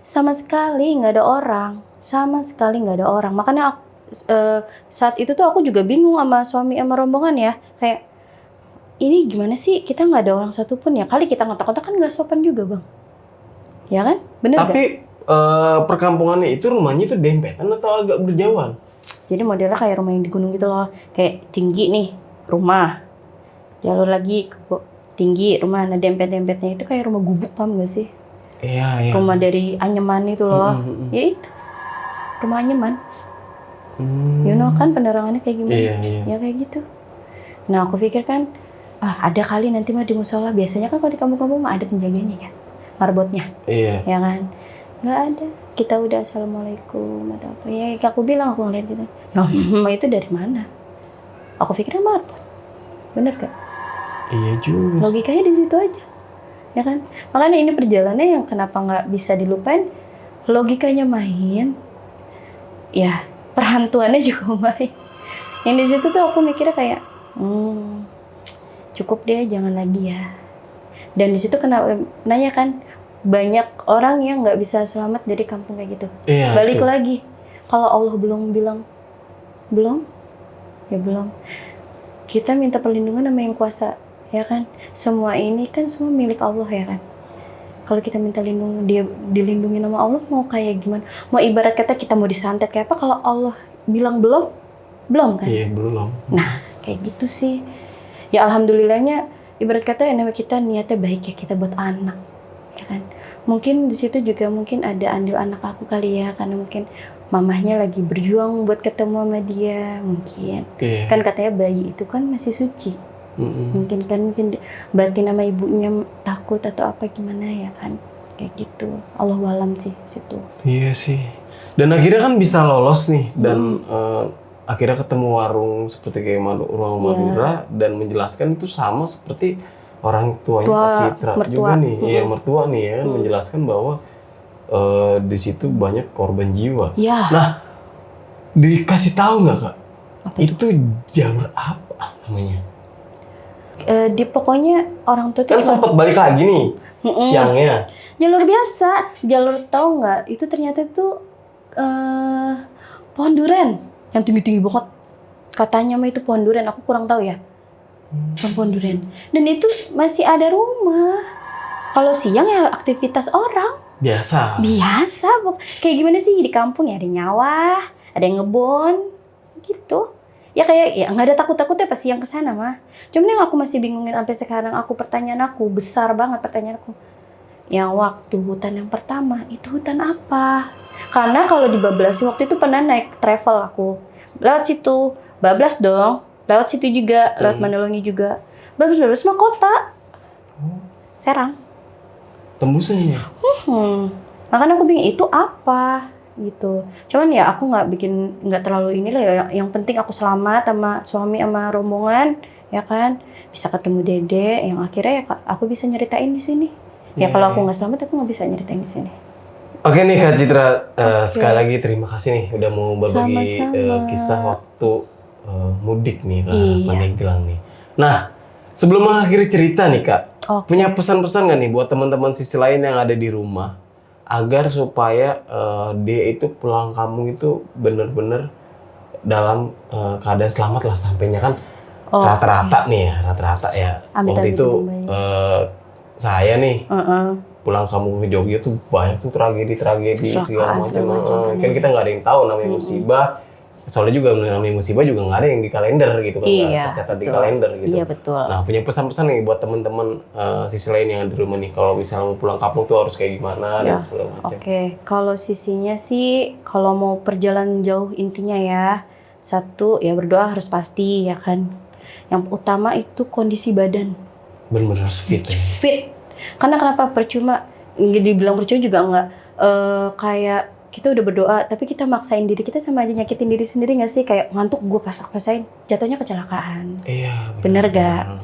Sama sekali nggak ada orang, sama sekali nggak ada orang. Makanya saat itu tuh aku juga bingung sama suami sama rombongan ya, kayak ini gimana sih kita nggak ada orang satupun ya? Kali kita ngotak-ngotak kan nggak sopan juga bang, ya kan? Bener nggak? Tapi perkampungannya itu rumahnya itu dempetan atau agak berjauhan? Jadi modelnya kayak rumah yang di gunung gitu loh, kayak tinggi nih rumah, jalur lagi tinggi rumah, nah dempet-dempetnya itu kayak rumah gubuk, paham nggak sih? Iya, iya. Rumah dari Anyeman itu loh, Mm-mm. ya itu rumah Anyeman. Hmm. You know kan penerangannya kayak gimana? Iya, iya. Ya kayak gitu. Nah aku pikir kan, ada kali nanti mah di musola. Biasanya kan kalau di kampung-kampung mah ada penjaganya kan, marbotnya, Iya. ya kan? Nggak ada. Kita udah assalamualaikum atau apa ya? Aku bilang, aku ngeliat gitu. Ya, itu dari mana? Aku pikirnya marbot, bener gak? Iya juga. Logikanya di situ aja, ya kan? Makanya ini perjalanannya yang kenapa nggak bisa dilupain. Logikanya main, ya perhantuannya juga main. Yang di situ tuh aku mikirnya kayak, cukup deh, jangan lagi ya. Dan di situ kenapa nanya kan, banyak orang yang nggak bisa selamat dari kampung kayak gitu. Iya. Balik tuh. lagi, kalau Allah belum bilang belum, ya belum. Kita minta perlindungan sama yang kuasa, ya kan? Semua ini kan semua milik Allah, ya kan? Kalau kita minta dia dilindungi sama Allah, mau kayak gimana? Mau ibarat kata kita mau disantet kayak apa? Kalau Allah bilang belum, belum kan? Iya, belum. Nah, kayak gitu sih. Ya alhamdulillahnya, ibarat kata yang namanya kita niatnya baik ya, kita buat anak, ya kan? Mungkin di situ juga mungkin ada andil anak aku kali ya, karena mungkin mamahnya lagi berjuang buat ketemu sama dia, mungkin. Iya. Kan katanya bayi itu kan masih suci. Mm-mm. Mungkin batin sama ibunya takut atau apa gimana ya kan. Kayak gitu. Allahu alam sih situ. Iya sih. Dan akhirnya kan bisa lolos nih dan akhirnya ketemu warung seperti kayak ruang Madura dan menjelaskan itu sama seperti orang tuanya Kak Citra juga nih. Iya, mertua nih ya kan menjelaskan bahwa di situ banyak korban jiwa. Ya. Nah, dikasih tahu nggak Kak? Apa itu jalur apa namanya? Pokoknya orang tua Kan sempat balik lagi nih siangnya. Jalur biasa, jalur tahu nggak? Itu ternyata itu pohon duren yang tinggi-tinggi banget. Katanya mah itu pohon duren, aku kurang tahu ya. Pohon duren. Dan itu masih ada rumah. Kalau siang ya aktivitas orang. Biasa. Kayak gimana sih di kampung ya, ada nyawa, ada yang ngebon, gitu. Ya kayak ya nggak ada takut-takutnya pas siang kesana mah. Cuman yang aku masih bingungin sampai sekarang, pertanyaan aku besar banget pertanyaan aku. Yang waktu hutan yang pertama itu hutan apa? Karena kalau di Bablas waktu itu pernah naik travel aku lewat situ, Bablas dong, lewat situ juga, lewat Mandalwangi juga. Bablas mah kota, Serang. Tembusannya. Makanya aku bingung itu apa gitu. Cuman ya aku nggak terlalu inilah ya. Yang penting aku selamat sama suami sama rombongan, ya kan. Bisa ketemu Dede, yang akhirnya ya aku bisa nyeritain di sini. Ya kalau aku nggak selamat, aku nggak bisa nyeritain di sini. Oke nih Kak Citra, sekali lagi terima kasih nih udah mau berbagi Sama-sama. kisah waktu mudik nih ke Pandeglang nih. Nah, sebelum mengakhiri cerita nih Kak, punya pesan-pesan nggak nih buat teman-teman sisi lain yang ada di rumah agar supaya dia itu pulang kampung itu benar-benar dalam keadaan selamat lah sampainya kan rata-rata nih ya, rata-rata ya. Waktu itu saya nih pulang kampung ke Jogja tuh banyak tuh tragedi segala macam. Kan kita nggak ada yang tahu namanya musibah. Soalnya juga namanya musibah juga nggak ada yang di kalender gitu kan, tercatat di kalender gitu. Iya betul. Nah punya pesan-pesan nih buat teman-teman sisi lain yang ada di rumah nih, kalau misalnya mau pulang kampung tuh harus kayak gimana dan segala macam. Oke, kalau sisinya sih, kalau mau perjalanan jauh intinya ya, satu ya berdoa harus pasti ya kan. Yang utama itu kondisi badan. Benar-benar harus fit ya. Fit. Karena kenapa percuma, dibilang percuma juga nggak kayak kita udah berdoa, tapi kita maksain diri kita sama aja nyakitin diri sendiri nggak sih? Kayak ngantuk gue pasak-pasain, jatuhnya kecelakaan. Iya. Bener gak?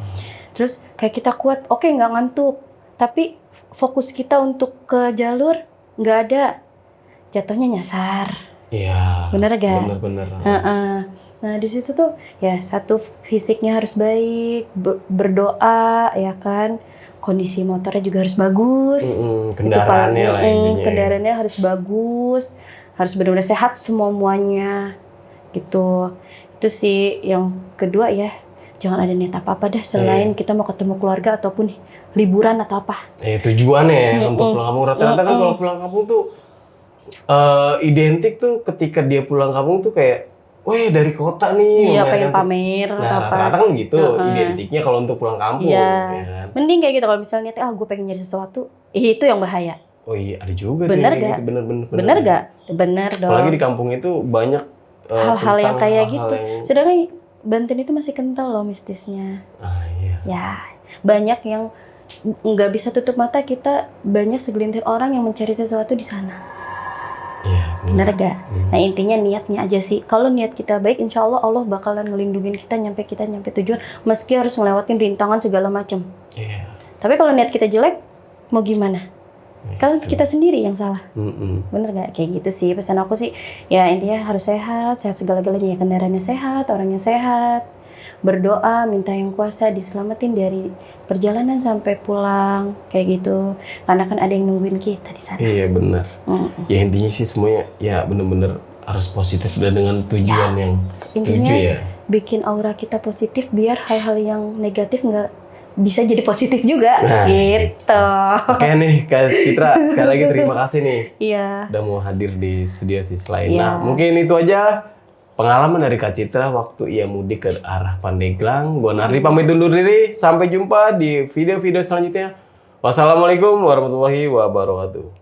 Terus kayak kita kuat, oke nggak ngantuk, tapi fokus kita untuk ke jalur nggak ada, jatuhnya nyasar. Iya. Bener gak? Bener-bener. Nah di situ tuh ya satu fisiknya harus baik, berdoa ya kan, kondisi motornya juga harus bagus. Kendaraannya lah intinya. Kendaraannya harus bagus, harus benar-benar sehat semuanya gitu. Itu sih yang kedua ya, jangan ada niat apa-apa dah selain kita mau ketemu keluarga ataupun liburan atau apa. Tujuannya untuk pulang kampung rata-rata kan kalau pulang kampung tuh identik tuh ketika dia pulang kampung tuh kayak, weh dari kota nih. Iya pengen pamer. Nah rata-rata kan gitu identiknya kalau untuk pulang kampung. Iya. Ya kan? Mending kayak gitu kalau misalnya gue pengen nyari sesuatu, itu yang bahaya. Oh iya ada juga. Bener tuh gak? gitu. Bener gak? Bener dong. Apalagi di kampung itu banyak hal-hal yang kayak hal-hal gitu. yang... Sedangkan Banten itu masih kental loh mistisnya. Ah iya. Ya banyak yang nggak bisa tutup mata, kita banyak segelintir orang yang mencari sesuatu di sana. Iya. Bener gak? Nah intinya niatnya aja sih. Kalau niat kita baik, insya Allah Allah bakalan ngelindungin kita nyampe tujuan, meski harus ngelewatin rintangan segala macam. Iya. Tapi kalau niat kita jelek, mau gimana? Kan kita sendiri yang salah. Bener gak? Kayak gitu sih pesan aku sih. Ya intinya harus sehat segala-galanya ya, kendaraannya sehat, orangnya sehat. Berdoa, minta yang kuasa diselamatin dari perjalanan sampai pulang kayak gitu. Karena kan ada yang nungguin kita di sana. Iya benar. Ya intinya sih semuanya ya bener-bener harus positif dan dengan tujuan yang intinya, tuju ya. Bikin aura kita positif biar hal-hal yang negatif nggak bisa jadi positif juga. Nah, gitu. Oke nih Kak Citra, sekali lagi terima kasih nih. Iya. Udah mau hadir di studio sih selain. Iya. Nah mungkin itu aja pengalaman dari Kak Citra waktu ia mudik ke arah Pandeglang. Gua Nardi pamit undur diri. Sampai jumpa di video-video selanjutnya. Wassalamualaikum warahmatullahi wabarakatuh.